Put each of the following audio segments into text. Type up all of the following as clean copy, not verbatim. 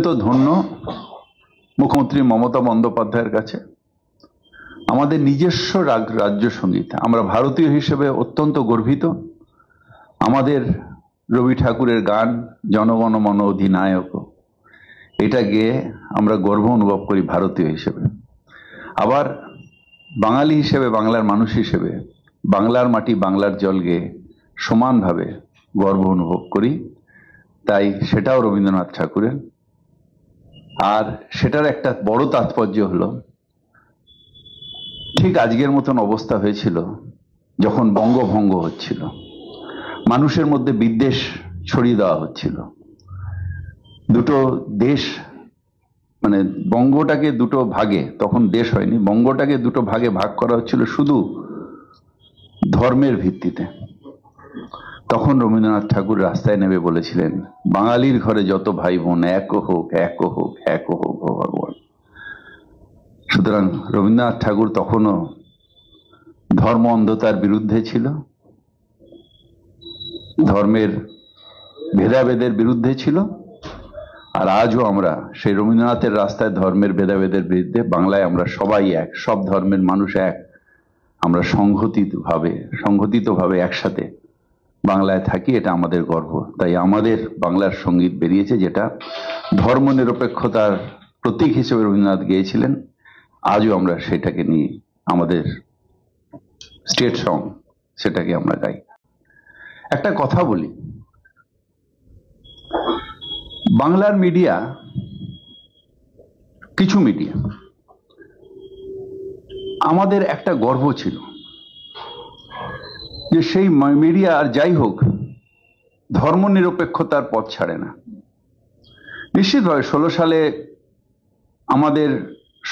তো ধন্য মুখ্যমন্ত্রী মমতা বন্দ্যোপাধ্যায়ের কাছে আমাদের নিজস্ব রাজ্য সঙ্গীত। আমরা ভারতীয় হিসেবে অত্যন্ত গর্বিত। আমাদের রবি ঠাকুরের গান জনগণ মন অধিনায়ক, এটা গেয়ে আমরা গর্ব অনুভব করি ভারতীয় হিসেবে। আবার বাঙালি হিসেবে, বাংলার মানুষ হিসেবে বাংলার মাটি বাংলার জল গেয়ে সমানভাবে গর্ব অনুভব করি। তাই সেটাও রবীন্দ্রনাথ ঠাকুরের। আর সেটার একটা বড় তাৎপর্য হলো, ঠিক আজকের মতন অবস্থা হয়েছিল যখন বঙ্গভঙ্গ হচ্ছিল, মানুষের মধ্যে বিদ্বেষ ছড়িয়ে দেওয়া হচ্ছিল। দুটো দেশ, মানে বঙ্গটাকে দুটো ভাগে, তখন দেশ হয়নি, বঙ্গটাকে দুটো ভাগে ভাগ করা হচ্ছিল শুধু ধর্মের ভিত্তিতে। তখন রবীন্দ্রনাথ ঠাকুর রাস্তায় নেমে বলেছিলেন, বাঙালির ঘরে যত ভাই বোন এক হোক, এক হোক, এক হোক ভগবান। সুতরাং রবীন্দ্রনাথ ঠাকুর তখনও ধর্ম অন্ধতার বিরুদ্ধে ছিল, ধর্মের ভেদাভেদের বিরুদ্ধে ছিল। আর আজও আমরা সেই রবীন্দ্রনাথের রাস্তায় ধর্মের ভেদাভেদের বিরুদ্ধে। বাংলায় আমরা সবাই এক, সব ধর্মের মানুষ এক। আমরা সংগঠিতভাবে একসাথে বাংলায় থাকি, এটা আমাদের গর্ব। তাই আমাদের বাংলার সঙ্গীত বেরিয়েছে, যেটা ধর্ম নিরপেক্ষতার প্রতীক হিসেবে রবীন্দ্রনাথ গেয়েছিলেন। আজও আমরা সেটাকে নিয়ে আমাদের স্টেট সং, সেটাকে আমরা গাই। একটা কথা বলি, বাংলার মিডিয়া, কিছু মিডিয়া, আমাদের একটা গর্ব ছিল যে সেই মিডিয়া আর যাই হোক ধর্ম নিরপেক্ষতার পথ ছাড়ে না। নিশ্চিতভাবে 16 সালে আমাদের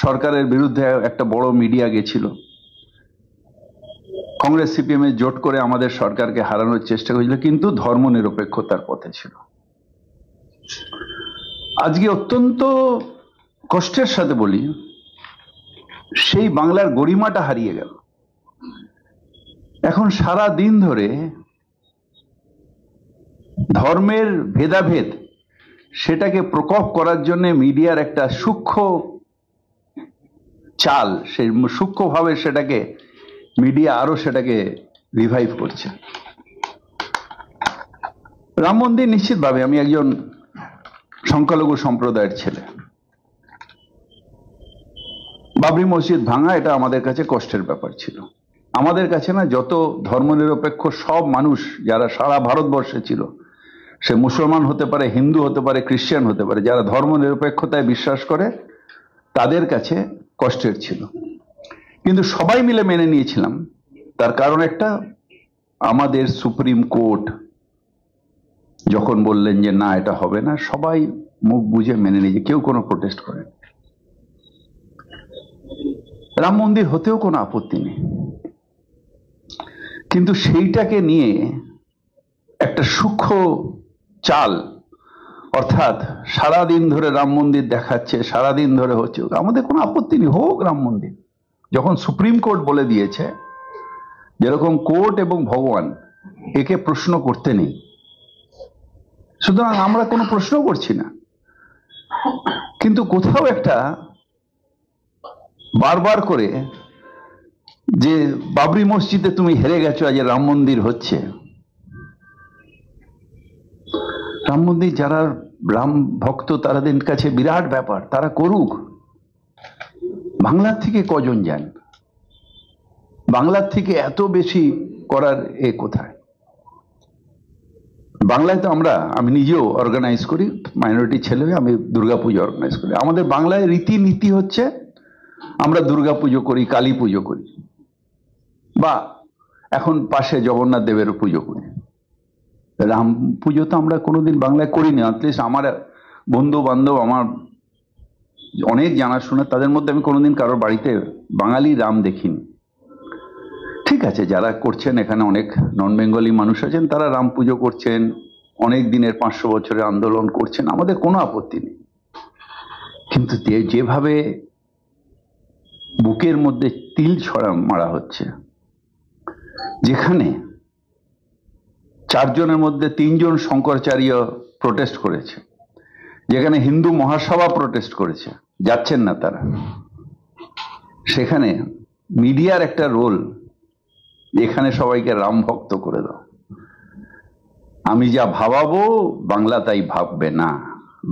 সরকারের বিরুদ্ধে একটা বড় মিডিয়া গেছিল, কংগ্রেস সিপিএম এর জোট করে আমাদের সরকারকে হারানোর চেষ্টা করেছিল, কিন্তু ধর্ম নিরপেক্ষতার পথে ছিল। আজকে অত্যন্ত কষ্টের সাথে বলি, সেই বাংলার গরিমাটা হারিয়ে গেল। এখন সারা দিন ধরে ধর্মের ভেদাভেদ, সেটাকে প্রকোপ করার জন্য মিডিয়ার একটা সূক্ষ্ম চাল, সেই সূক্ষ্মভাবে সেটাকে মিডিয়া আরো সেটাকে রিভাইভ করছে। রাম মন্দির, নিশ্চিতভাবে আমি একজন সংখ্যালঘু সম্প্রদায়ের ছেলে, বাবরি মসজিদ ভাঙা এটা আমাদের কাছে কষ্টের ব্যাপার ছিল। আমাদের কাছে না, যত ধর্মনিরপেক্ষ সব মানুষ যারা সারা ভারতবর্ষে ছিল, সে মুসলমান হতে পারে, হিন্দু হতে পারে, খ্রিস্টান হতে পারে, যারা ধর্মনিরপেক্ষতায় বিশ্বাস করে তাদের কাছে কষ্টের ছিল। কিন্তু সবাই মিলে মেনে নিয়েছিলাম। তার কারণ একটা, আমাদের সুপ্রিম কোর্ট যখন বললেন যে না এটা হবে না, সবাই মুখ বুঝে মেনে নিয়েছে, কেউ কোনো প্রোটেস্ট করে। রাম মন্দির হতেও কোনো আপত্তি নেই, কিন্তু সেইটাকে নিয়ে একটা সূক্ষ্ম চাল, অর্থাৎ সারাদিন ধরে রাম মন্দির দেখাচ্ছে, সারাদিন ধরে হচ্ছে, আমাদের কোনো আপত্তি নেই, হোক রাম মন্দির। যখন সুপ্রিম কোর্ট বলে দিয়েছে, যেরকম কোর্ট এবং ভগবান, একে প্রশ্ন করতে নেই, সুতরাং আমরা কোনো প্রশ্ন করছি না। কিন্তু কোথাও একটা বারবার করে যে বাবরি মসজিদে তুমি হেরে গেছো, আজ রাম মন্দির হচ্ছে। রাম মন্দির যারা রাম ভক্ত তাদের কাছে বিরাট ব্যাপার, তারা করুক। বাংলার থেকে কজন যান? বাংলার থেকে এত বেশি করার এ কোথায়? বাংলায় তো আমি নিজেও অর্গানাইজ করি, মাইনরিটি ছেলে হয়ে আমি দুর্গাপুজো অর্গানাইজ করি। আমাদের বাংলায় রীতিনীতি হচ্ছে, আমরা দুর্গাপুজো করি, কালী পুজো করি, বা এখন পাশে জগন্নাথ দেবের পুজো করি। রাম পুজো তো আমরা কোনোদিন বাংলায় করিনি। অ্যাটলিস্ট আমার বন্ধু বান্ধব, আমার অনেক জানাশোনা, তাদের মধ্যে আমি কোনোদিন কারোর বাড়িতে বাঙালি রাম দেখিনি। ঠিক আছে, যারা করছেন, এখানে অনেক নন বেঙ্গলি মানুষ আছেন, তারা রাম পুজো করছেন, অনেক দিনের 500 বছরের আন্দোলন করছেন, আমাদের কোনো আপত্তি নেই। কিন্তু যেভাবে বুকের মধ্যে তিল মারা হচ্ছে, যেখানে 4 জনের মধ্যে 3 জন শঙ্করাচার্য প্রোটেস্ট করেছে, যেখানে হিন্দু মহাসভা প্রোটেস্ট করেছে, যাচ্ছেন না তারা, সেখানে মিডিয়ার একটা রোল, এখানে সবাইকে রাম ভক্ত করে দাও, আমি যা ভাবাবো বাংলা তাই ভাববে না,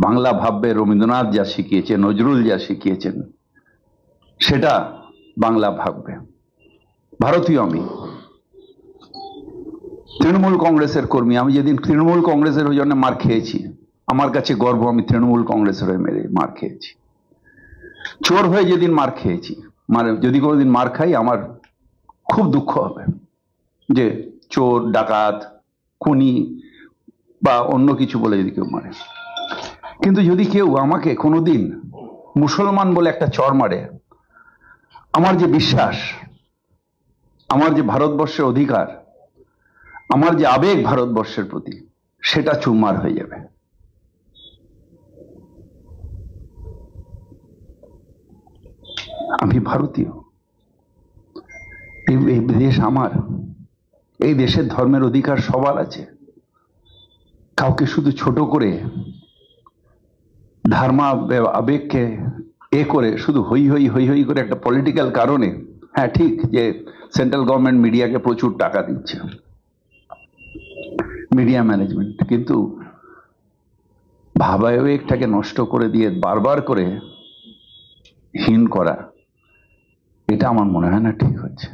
বাংলা ভাববে রবীন্দ্রনাথ যা শিখিয়েছেন, নজরুল যা শিখিয়েছেন সেটা বাংলা ভাববে। ভারতীয় আমি, তৃণমূল কংগ্রেসের কর্মী, আমি যেদিন তৃণমূল কংগ্রেসের ওই জন্য মার খেয়েছি, আমার কাছে গর্ব, আমি তৃণমূল কংগ্রেসের হয়ে মেরে মার খেয়েছি। চোর হয়ে যেদিন মার খেয়েছি, মানে যদি কোনোদিন মার খাই আমার খুব দুঃখ হবে যে চোর, ডাকাত, খুনি বা অন্য কিছু বলে যদি কেউ মারে। কিন্তু যদি কেউ আমাকে কোনোদিন মুসলমান বলে একটা চর মারে, আমার যে বিশ্বাস, আমার যে ভারতবর্ষের অধিকার, আমার যে আবেগ ভারতবর্ষের প্রতি, সেটা চুরমার হয়ে যাবে। আমি ভারতীয়, এই দেশ আমার, এই দেশের ধর্মের অধিকার সবার আছে। কাউকে শুধু ছোট করে ধর্মা আবেগকে করে শুধু হই হই হই হই করে একটা পলিটিক্যাল কারণে, হ্যাঁ ঠিক যে সেন্ট্রাল গভর্নমেন্ট মিডিয়াকে প্রচুর টাকা দিচ্ছে, মিডিয়া ম্যানেজমেন্ট, কিন্তু ভাবাবেগটাকে নষ্ট করে দিয়ে বারবার করে হীন করা, এটা আমার মনে হয় না ঠিক হচ্ছে।